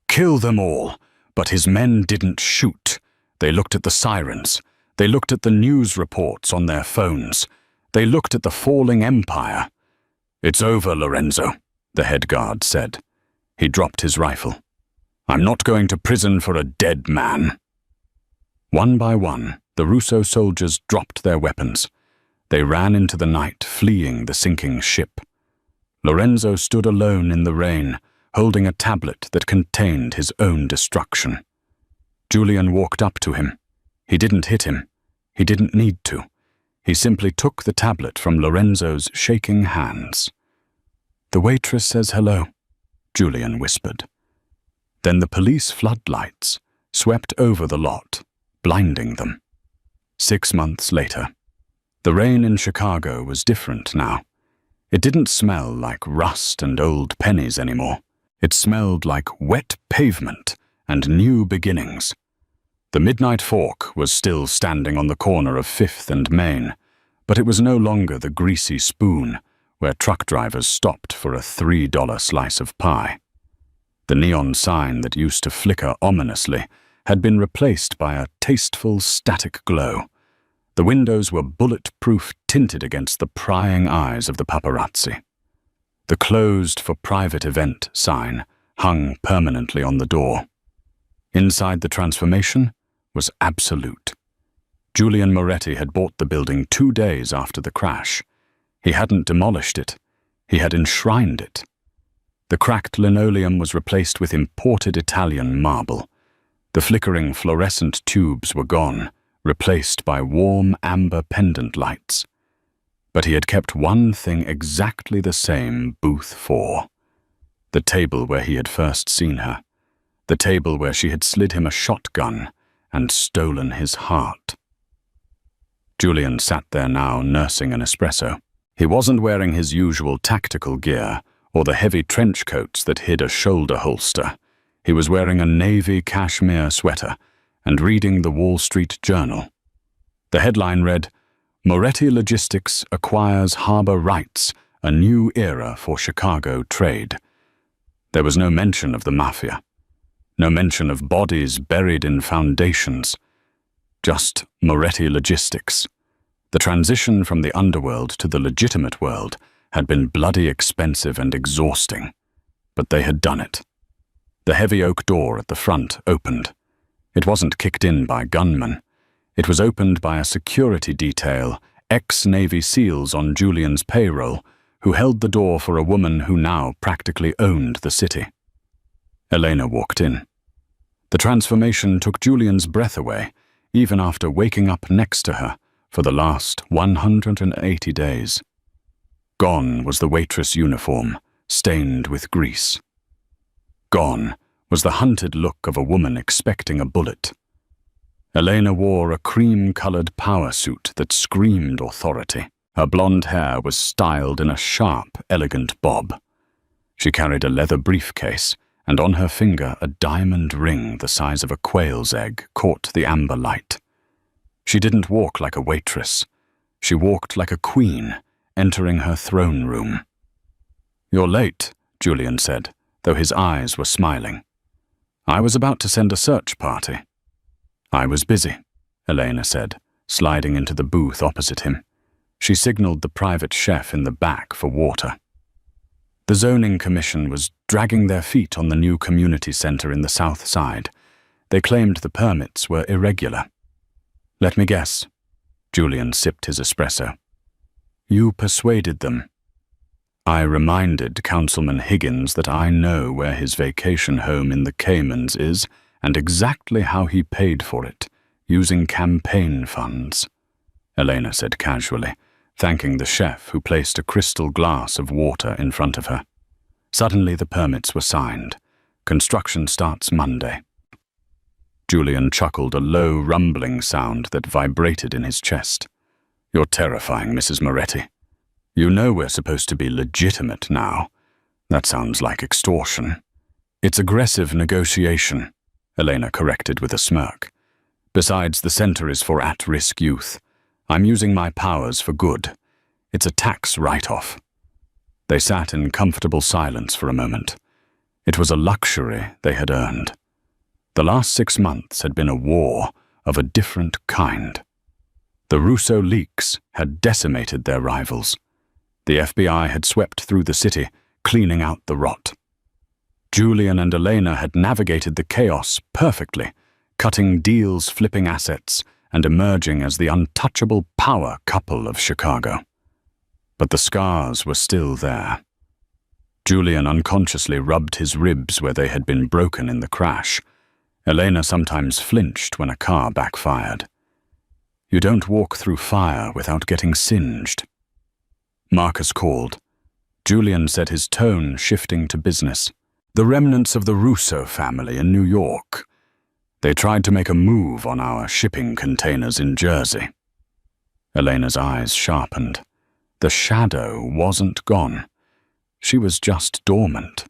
"Kill them all!" But his men didn't shoot. They looked at the sirens. They looked at the news reports on their phones. They looked at the falling empire. "It's over, Lorenzo," the head guard said. He dropped his rifle. "I'm not going to prison for a dead man." One by one, the Russo soldiers dropped their weapons. They ran into the night, fleeing the sinking ship. Lorenzo stood alone in the rain, holding a tablet that contained his own destruction. Julian walked up to him. He didn't hit him. He didn't need to. He simply took the tablet from Lorenzo's shaking hands. "The waitress says hello," Julian whispered. Then the police floodlights swept over the lot, blinding them. 6 months later. The rain in Chicago was different now. It didn't smell like rust and old pennies anymore. It smelled like wet pavement and new beginnings. The Midnight Fork was still standing on the corner of 5th and Main, but it was no longer the greasy spoon where truck drivers stopped for a $3 slice of pie. The neon sign that used to flicker ominously had been replaced by a tasteful static glow. The windows were bulletproof, tinted against the prying eyes of the paparazzi. The "Closed for private event" sign hung permanently on the door. Inside the transformation was absolute. Julian Moretti had bought the building 2 days after the crash. He hadn't demolished it. He had enshrined it. The cracked linoleum was replaced with imported Italian marble. The flickering fluorescent tubes were gone, replaced by warm amber pendant lights. But he had kept one thing exactly the same, booth 4. The table where he had first seen her. The table where she had slid him a shotgun and stolen his heart. Julian sat there now, nursing an espresso. He wasn't wearing his usual tactical gear or the heavy trench coats that hid a shoulder holster. He was wearing a navy cashmere sweater and reading the Wall Street Journal. The headline read, "Moretti Logistics acquires harbor rights, a new era for Chicago trade." There was no mention of the Mafia. No mention of bodies buried in foundations. Just Moretti Logistics. The transition from the underworld to the legitimate world had been bloody expensive and exhausting, but they had done it. The heavy oak door at the front opened. It wasn't kicked in by gunmen. It was opened by a security detail, ex-Navy SEALs on Julian's payroll, who held the door for a woman who now practically owned the city. Elena walked in. The transformation took Julian's breath away, even after waking up next to her for the last 180 days. Gone was the waitress uniform, stained with grease. Gone was the hunted look of a woman expecting a bullet. Elena wore a cream-colored power suit that screamed authority. Her blonde hair was styled in a sharp, elegant bob. She carried a leather briefcase, and on her finger a diamond ring the size of a quail's egg caught the amber light. She didn't walk like a waitress. She walked like a queen, entering her throne room. "You're late," Julian said, though his eyes were smiling. "I was about to send a search party." "I was busy," Elena said, sliding into the booth opposite him. She signaled the private chef in the back for water. The zoning commission was dragging their feet on the new community center in the south side. They claimed the permits were irregular. "Let me guess." Julian sipped his espresso. "You persuaded them." I reminded Councilman Higgins that I know where his vacation home in the Caymans is and exactly how he paid for it, using campaign funds, Elena said casually, thanking the chef who placed a crystal glass of water in front of her. Suddenly the permits were signed. Construction starts Monday. Julian chuckled, a low rumbling sound that vibrated in his chest. You're terrifying, Mrs. Moretti. You know we're supposed to be legitimate now. That sounds like extortion. It's aggressive negotiation, Elena corrected with a smirk. Besides, the center is for at-risk youth. I'm using my powers for good. It's a tax write-off. They sat in comfortable silence for a moment. It was a luxury they had earned. The last 6 months had been a war of a different kind. The Russo leaks had decimated their rivals. The FBI had swept through the city, cleaning out the rot. Julian and Elena had navigated the chaos perfectly, cutting deals, flipping assets, and emerging as the untouchable power couple of Chicago. But the scars were still there. Julian unconsciously rubbed his ribs where they had been broken in the crash. Elena sometimes flinched when a car backfired. You don't walk through fire without getting singed. Marcus called. Julian said, his tone shifting to business. The remnants of the Russo family in New York. They tried to make a move on our shipping containers in Jersey. Elena's eyes sharpened. The shadow wasn't gone. She was just dormant.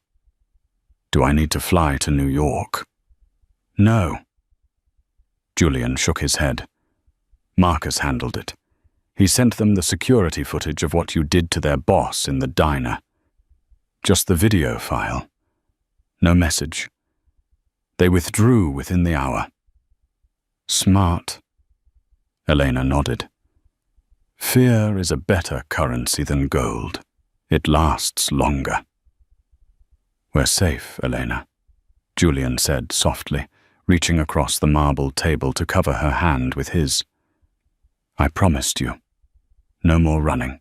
Do I need to fly to New York? No. Julian shook his head. Marcus handled it. He sent them the security footage of what you did to their boss in the diner. Just the video file. No message. They withdrew within the hour. Smart. Elena nodded. Fear is a better currency than gold. It lasts longer. We're safe, Elena, Julian said softly, reaching across the marble table to cover her hand with his. I promised you. No more running.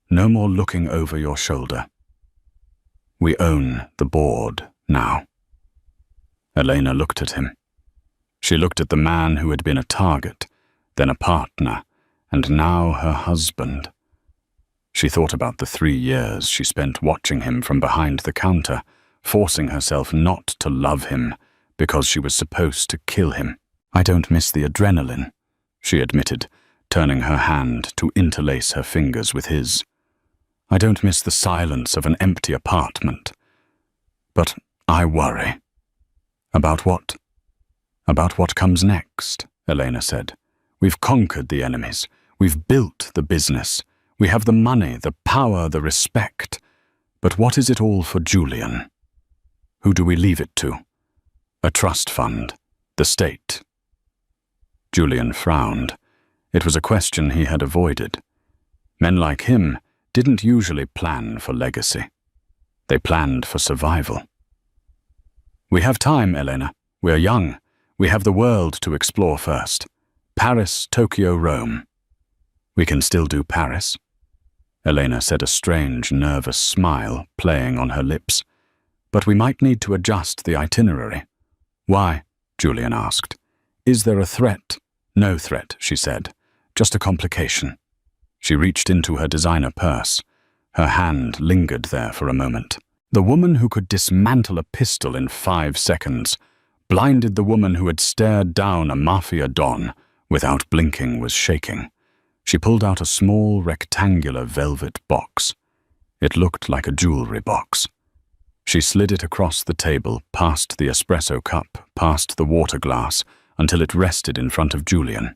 No more looking over your shoulder. We own the board now. Elena looked at him. She looked at the man who had been a target, then a partner, and now her husband. She thought about the 3 years she spent watching him from behind the counter, forcing herself not to love him because she was supposed to kill him. I don't miss the adrenaline, she admitted, turning her hand to interlace her fingers with his. I don't miss the silence of an empty apartment. But I worry. About what? About what comes next, Elena said. We've conquered the enemies. We've built the business. We have the money, the power, the respect. But what is it all for Julian? Who do we leave it to? A trust fund? The state? Julian frowned. It was a question he had avoided. Men like him didn't usually plan for legacy. They planned for survival. We have time, Elena. We're young. We have the world to explore first. Paris, Tokyo, Rome. We can still do Paris. Elena said, a strange, nervous smile playing on her lips. But we might need to adjust the itinerary. Why? Julian asked. Is there a threat? No threat, she said. Just a complication. She reached into her designer purse. Her hand lingered there for a moment. The woman who could dismantle a pistol in 5 seconds, blinded the woman who had stared down a Mafia don without blinking, was shaking. She pulled out a small rectangular velvet box. It looked like a jewelry box. She slid it across the table, past the espresso cup, past the water glass, until it rested in front of Julian.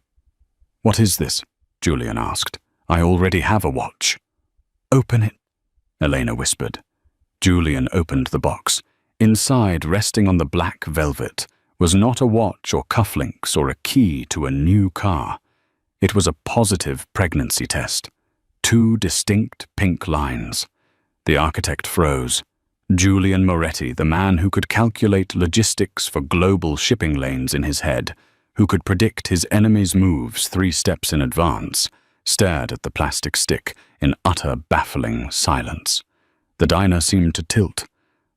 What is this? Julian asked. I already have a watch. Open it, Elena whispered. Julian opened the box. Inside, resting on the black velvet, was not a watch or cufflinks or a key to a new car. It was a positive pregnancy test. 2 distinct pink lines. The architect froze. Julian Moretti, the man who could calculate logistics for global shipping lanes in his head, who could predict his enemy's moves 3 steps in advance, stared at the plastic stick in utter baffling silence. The diner seemed to tilt.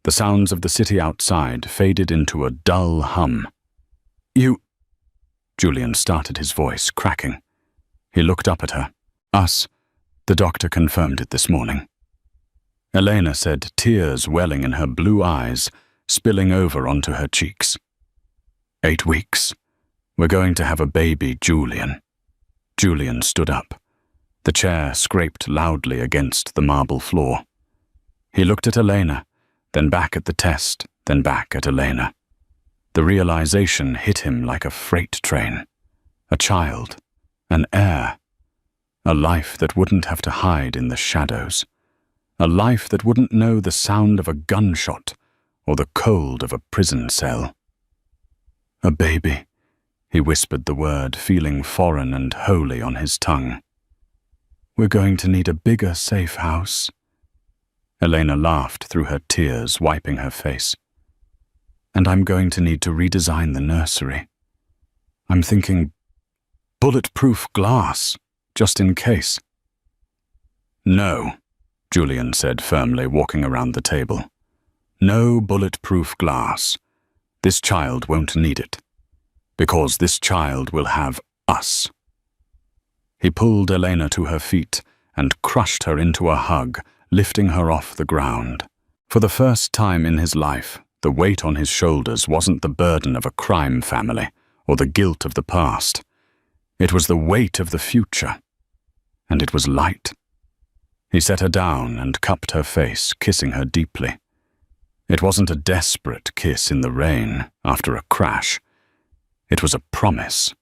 The sounds of the city outside faded into a dull hum. "You—" Julian started, his voice cracking. He looked up at her. "Us. The doctor confirmed it this morning." Elena said, tears welling in her blue eyes, spilling over onto her cheeks. 8 weeks. We're going to have a baby, Julian." Julian stood up. The chair scraped loudly against the marble floor. He looked at Elena, then back at the test, then back at Elena. The realization hit him like a freight train. A child, an heir, a life that wouldn't have to hide in the shadows, a life that wouldn't know the sound of a gunshot or the cold of a prison cell. "A baby," he whispered the word, feeling foreign and holy on his tongue. "We're going to need a bigger safe house." Elena laughed through her tears, wiping her face. "And I'm going to need to redesign the nursery. I'm thinking bulletproof glass, just in case." "No," Julian said firmly, walking around the table. "No bulletproof glass. This child won't need it. Because this child will have us." He pulled Elena to her feet and crushed her into a hug, lifting her off the ground. For the first time in his life, the weight on his shoulders wasn't the burden of a crime family or the guilt of the past. It was the weight of the future. And it was light. He set her down and cupped her face, kissing her deeply. It wasn't a desperate kiss in the rain after a crash. It was a promise.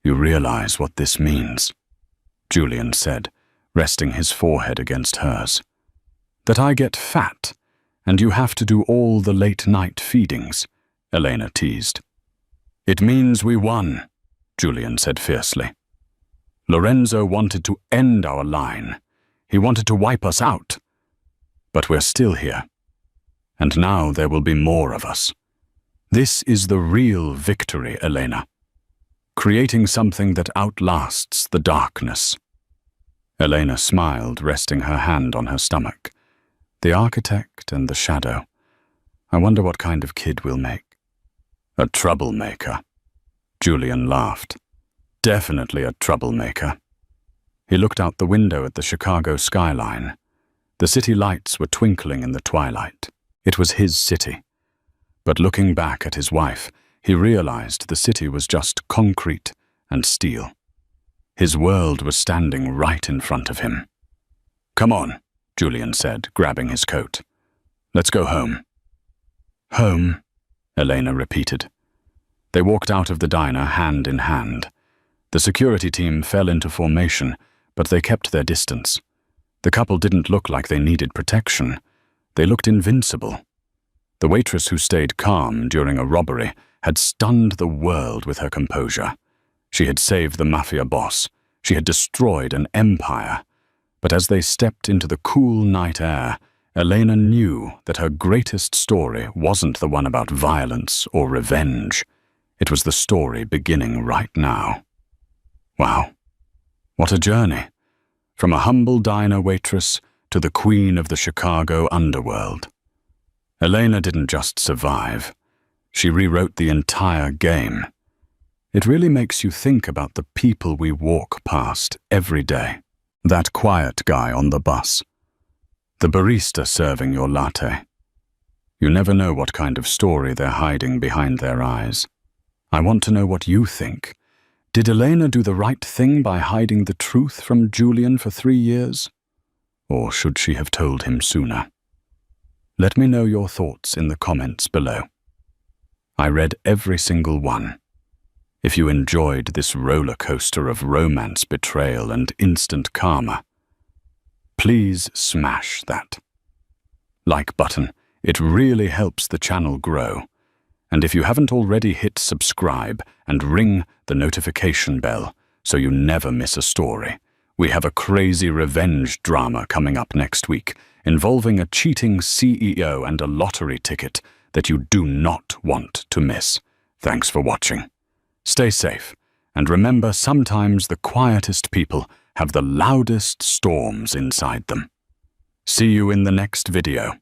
"You realize what this means," Julian said, resting his forehead against hers. "That I get fat, and you have to do all the late-night feedings," Elena teased. "It means we won," Julian said fiercely. "Lorenzo wanted to end our line. He wanted to wipe us out. But we're still here. And now there will be more of us. This is the real victory, Elena. Creating something that outlasts the darkness." Elena smiled, resting her hand on her stomach. "The architect and the shadow. I wonder what kind of kid we'll make." "A troublemaker." Julian laughed. "Definitely a troublemaker." He looked out the window at the Chicago skyline. The city lights were twinkling in the twilight. It was his city. But looking back at his wife, he realized the city was just concrete and steel. His world was standing right in front of him. "Come on," Julian said, grabbing his coat. "Let's go home." "Home," Elena repeated. They walked out of the diner hand in hand. The security team fell into formation, but they kept their distance. The couple didn't look like they needed protection. They looked invincible. The waitress who stayed calm during a robbery had stunned the world with her composure. She had saved the Mafia boss. She had destroyed an empire. But as they stepped into the cool night air, Elena knew that her greatest story wasn't the one about violence or revenge. It was the story beginning right now. Wow. What a journey. From a humble diner waitress to the queen of the Chicago underworld. Elena didn't just survive. She rewrote the entire game. It really makes you think about the people we walk past every day. That quiet guy on the bus. The barista serving your latte. You never know what kind of story they're hiding behind their eyes. I want to know what you think. Did Elena do the right thing by hiding the truth from Julian for 3 years? Or should she have told him sooner? Let me know your thoughts in the comments below. I read every single one. If you enjoyed this roller coaster of romance, betrayal, and instant karma, please smash that like button. It really helps the channel grow. And if you haven't already, hit subscribe and ring the notification bell so you never miss a story. We have a crazy revenge drama coming up next week involving a cheating CEO and a lottery ticket that you do not want to miss. Thanks for watching. Stay safe, and remember, sometimes the quietest people have the loudest storms inside them. See you in the next video.